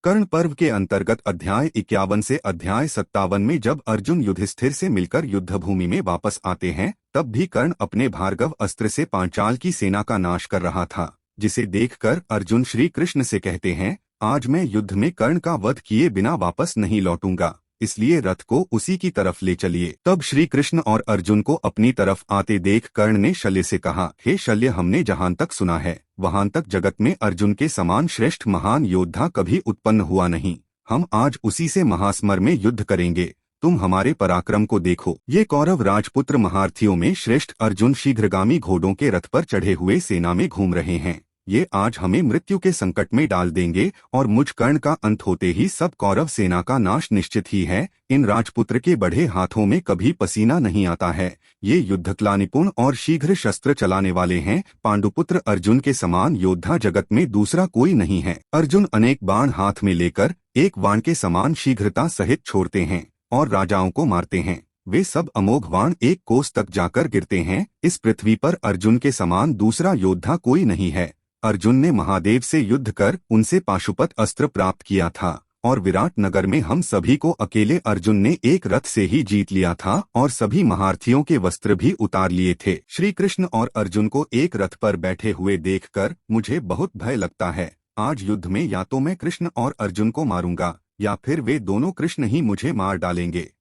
कर्ण पर्व के अंतर्गत अध्याय 51 से अध्याय 57 में जब अर्जुन युधिष्ठिर से मिलकर युद्ध भूमि में वापस आते हैं, तब भी कर्ण अपने भार्गव अस्त्र से पांचाल की सेना का नाश कर रहा था, जिसे देखकर अर्जुन श्री कृष्ण से कहते हैं, आज मैं युद्ध में कर्ण का वध किए बिना वापस नहीं लौटूंगा, इसलिए रथ को उसी की तरफ ले चलिए। तब श्री कृष्ण और अर्जुन को अपनी तरफ आते देख कर्ण ने शल्य से कहा, हे शल्य, हमने जहां तक सुना है वहां तक जगत में अर्जुन के समान श्रेष्ठ महान योद्धा कभी उत्पन्न हुआ नहीं। हम आज उसी से महासमर में युद्ध करेंगे। तुम हमारे पराक्रम को देखो। ये कौरव राजपुत्र महारथियों में श्रेष्ठ अर्जुन शीघ्रगामी घोड़ों के रथ पर चढ़े हुए सेना में घूम रहे हैं। ये आज हमें मृत्यु के संकट में डाल देंगे और मुझ कर्ण का अंत होते ही सब कौरव सेना का नाश निश्चित ही है। इन राजपुत्र के बढ़े हाथों में कभी पसीना नहीं आता है। ये युद्धकला निपुण और शीघ्र शस्त्र चलाने वाले हैं। पांडुपुत्र अर्जुन के समान योद्धा जगत में दूसरा कोई नहीं है। अर्जुन अनेक बाण हाथ में लेकर एक बाण के समान शीघ्रता सहित छोड़ते हैं और राजाओं को मारते हैं। वे सब अमोघ बाण एक कोस तक जाकर गिरते हैं। इस पृथ्वी पर अर्जुन के समान दूसरा योद्धा कोई नहीं है। अर्जुन ने महादेव से युद्ध कर उनसे पाशुपत अस्त्र प्राप्त किया था और विराट नगर में हम सभी को अकेले अर्जुन ने एक रथ से ही जीत लिया था और सभी महारथियों के वस्त्र भी उतार लिए थे। श्री कृष्ण और अर्जुन को एक रथ पर बैठे हुए देखकर मुझे बहुत भय लगता है। आज युद्ध में या तो मैं कृष्ण और अर्जुन को मारूंगा या फिर वे दोनों कृष्ण ही मुझे मार डालेंगे।